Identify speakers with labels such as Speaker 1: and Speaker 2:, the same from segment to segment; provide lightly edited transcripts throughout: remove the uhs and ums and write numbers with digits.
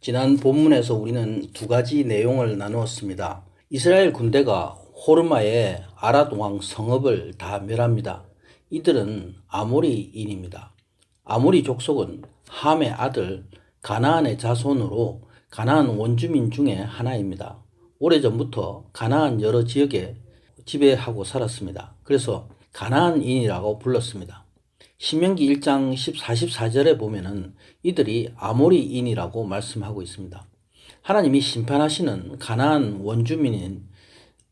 Speaker 1: 지난 본문에서 우리는 두 가지 내용을 나누었습니다. 이스라엘 군대가 호르마의 아랏 왕 성읍을 다 멸합니다. 이들은 아모리인입니다. 아모리 족속은 함의 아들 가나안의 자손으로 가나안 원주민 중에 하나입니다. 오래전부터 가나안 여러 지역에 지배하고 살았습니다. 그래서 가나안인이라고 불렀습니다. 신명기 1장 14절에 보면은 이들이 아모리인이라고 말씀하고 있습니다. 하나님이 심판하시는 가나안 원주민인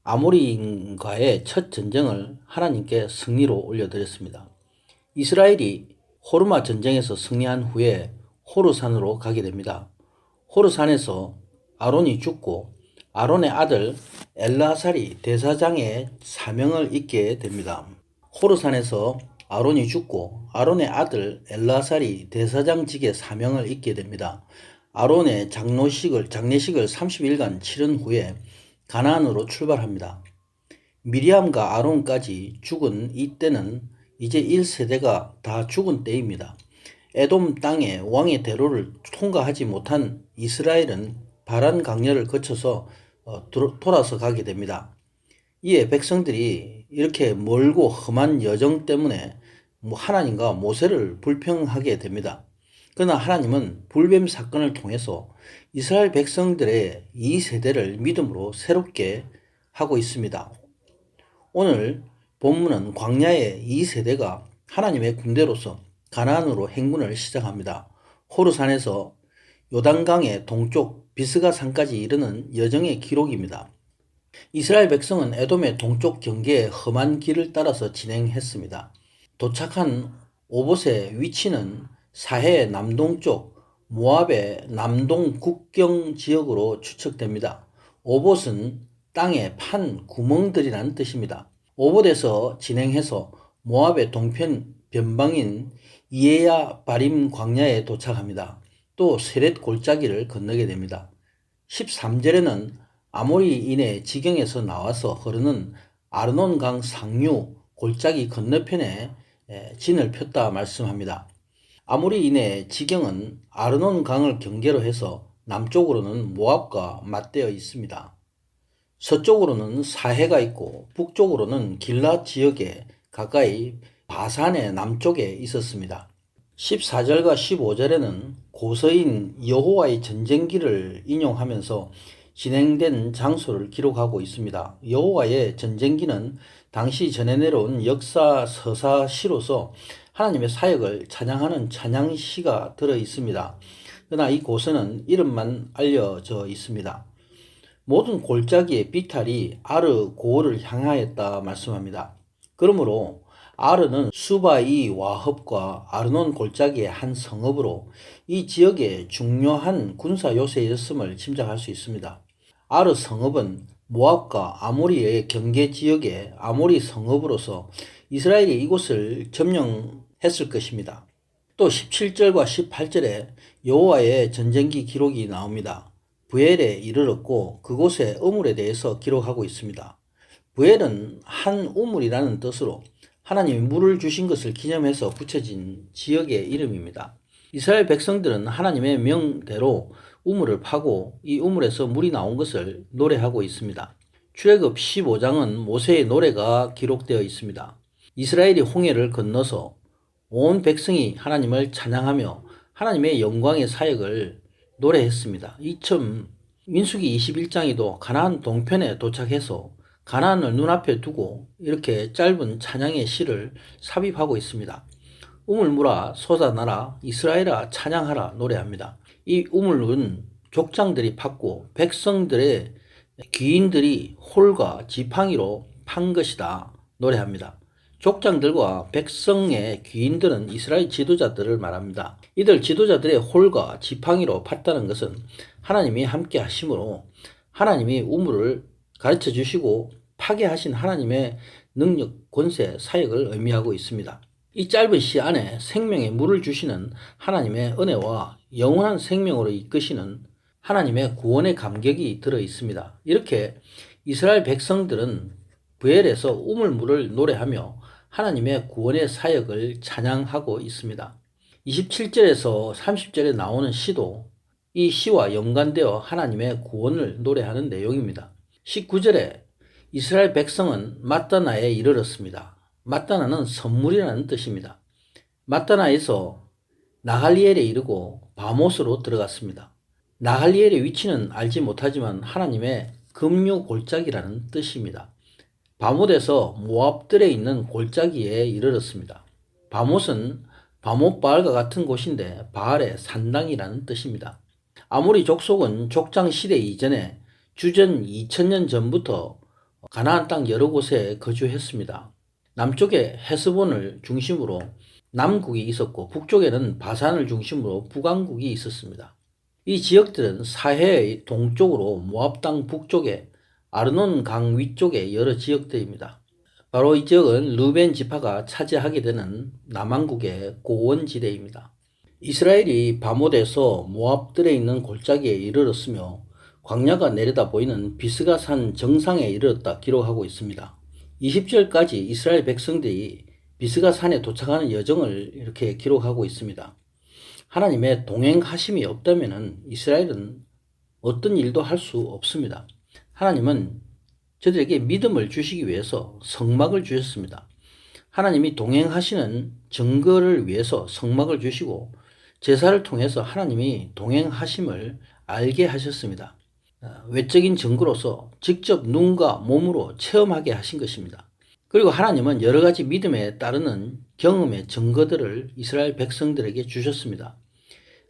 Speaker 1: 아모리인과의 첫 전쟁을 하나님께 승리로 올려드렸습니다. 이스라엘이 호르마 전쟁에서 승리한 후에 호르산으로 가게 됩니다. 호르산에서 아론이 죽고 아론의 아들 엘르아살이 대사장의 사명을 잇게 됩니다. 호르산에서 아론이 죽고 아론의 아들 엘르아살이 대사장직의 사명을 잇게 됩니다. 아론의 장례식을 30일간 치른 후에 가나안으로 출발합니다. 미리암과 아론까지 죽은 이때는 이제 1세대가 다 죽은 때입니다. 에돔 땅의 왕의 대로를 통과하지 못한 이스라엘은 바란 강렬을 거쳐서 돌아서 가게 됩니다. 이에 백성들이 이렇게 멀고 험한 여정 때문에 하나님과 모세를 불평하게 됩니다. 그러나 하나님은 불뱀 사건을 통해서 이스라엘 백성들의 이 세대를 믿음으로 새롭게 하고 있습니다. 오늘 본문은 광야의 이 세대가 하나님의 군대로서 가나안으로 행군을 시작합니다. 호르산에서 요단강의 동쪽 비스가 산까지 이르는 여정의 기록입니다. 이스라엘 백성은 에돔의 동쪽 경계의 험한 길을 따라서 진행했습니다. 도착한 오봇의 위치는 사해 남동쪽 모압의 남동 국경 지역으로 추측됩니다. 오봇은 땅에 판 구멍들이라는 뜻입니다. 오봇에서 진행해서 모압의 동편 변방인 이에야 바림 광야에 도착합니다. 또 세렛 골짜기를 건너게 됩니다. 13절에는 아모리인의 지경에서 나와서 흐르는 아르논강 상류 골짜기 건너편에 진을 폈다 말씀합니다. 아모리인의 지경은 아르논강을 경계로 해서 남쪽으로는 모압과 맞대어 있습니다. 서쪽으로는 사해가 있고 북쪽으로는 길랏 지역에 가까이 바산의 남쪽에 있었습니다. 14절과 15절에는 고서인 여호와의 전쟁기를 인용하면서 진행된 장소를 기록하고 있습니다. 여호와의 전쟁기는 당시 전해 내려온 역사 서사시로서 하나님의 사역을 찬양하는 찬양시가 들어 있습니다. 그러나 이 고서는 이름만 알려져 있습니다. 모든 골짜기의 비탈이 아르 고을을 향하였다 말씀합니다. 그러므로 아르는 수바이 와헙과 아르논 골짜기의 한 성읍으로 이 지역의 중요한 군사 요새였음을 짐작할 수 있습니다. 아르 성읍은 모압과 아모리의 경계 지역의 아모리 성읍으로서 이스라엘이 이곳을 점령했을 것입니다. 또 17절과 18절에 여호와의 전쟁기 기록이 나옵니다. 부엘에 이르렀고 그곳의 우물에 대해서 기록하고 있습니다. 부엘은 한 우물이라는 뜻으로 하나님이 물을 주신 것을 기념해서 붙여진 지역의 이름입니다. 이스라엘 백성들은 하나님의 명대로 우물을 파고 이 우물에서 물이 나온 것을 노래하고 있습니다. 출애굽 15장은 모세의 노래가 기록되어 있습니다. 이스라엘이 홍해를 건너서 온 백성이 하나님을 찬양하며 하나님의 영광의 사역을 노래했습니다. 이처럼 민수기 21장에도 가나안 동편에 도착해서 가나안을 눈앞에 두고 이렇게 짧은 찬양의 시를 삽입하고 있습니다. 우물물아 솟아나라 이스라엘아 찬양하라 노래합니다. 이 우물은 족장들이 팠고 백성들의 귀인들이 홀과 지팡이로 판 것이다 노래합니다. 족장들과 백성의 귀인들은 이스라엘 지도자들을 말합니다. 이들 지도자들의 홀과 지팡이로 팠다는 것은 하나님이 함께 하심으로 하나님이 우물을 가르쳐 주시고 파괴하신 하나님의 능력, 권세, 사역을 의미하고 있습니다. 이 짧은 시 안에 생명의 물을 주시는 하나님의 은혜와 영원한 생명으로 이끄시는 하나님의 구원의 감격이 들어 있습니다. 이렇게 이스라엘 백성들은 브엘에서 우물물을 노래하며 하나님의 구원의 사역을 찬양하고 있습니다. 27절에서 30절에 나오는 시도 이 시와 연관되어 하나님의 구원을 노래하는 내용입니다. 19절에 이스라엘 백성은 mat단나에 이르렀습니다. mat단나는 선물이라는 뜻입니다. mat단나에서 나할리엘에 이르고 바못으로 들어갔습니다. 나할리엘의 위치는 알지 못하지만 하나님의 급류 골짜기라는 뜻입니다. 바못에서 모압들에 있는 골짜기에 이르렀습니다. 바못은 바못 바알과 같은 곳인데 바알의 산당이라는 뜻입니다. 아모리 족속은 족장 시대 이전에 주전 2000년 전부터 가나안 땅 여러 곳에 거주했습니다. 남쪽에 헤스본을 중심으로 남국이 있었고 북쪽에는 바산을 중심으로 북왕국이 있었습니다. 이 지역들은 사해의 동쪽으로 모압 땅 북쪽에 아르논 강 위쪽의 여러 지역들입니다. 바로 이 지역은 르벤 지파가 차지하게 되는 남왕국의 고원지대입니다. 이스라엘이 바못에서 모압들에 있는 골짜기에 이르렀으며 광야가 내려다 보이는 비스가산 정상에 이르렀다 기록하고 있습니다. 20절까지 이스라엘 백성들이 비스가산에 도착하는 여정을 이렇게 기록하고 있습니다. 하나님의 동행하심이 없다면 이스라엘은 어떤 일도 할 수 없습니다. 하나님은 저들에게 믿음을 주시기 위해서 성막을 주셨습니다. 하나님이 동행하시는 증거를 위해서 성막을 주시고 제사를 통해서 하나님이 동행하심을 알게 하셨습니다. 외적인 증거로서 직접 눈과 몸으로 체험하게 하신 것입니다. 그리고 하나님은 여러 가지 믿음에 따르는 경험의 증거들을 이스라엘 백성들에게 주셨습니다.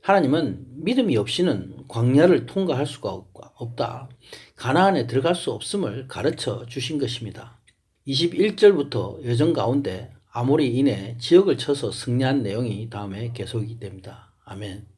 Speaker 1: 하나님은 믿음이 없이는 광야를 통과할 수가 없다. 가나안에 들어갈 수 없음을 가르쳐 주신 것입니다. 21절부터 여정 가운데 아모리인의 지역을 쳐서 승리한 내용이 다음에 계속이 됩니다. 아멘.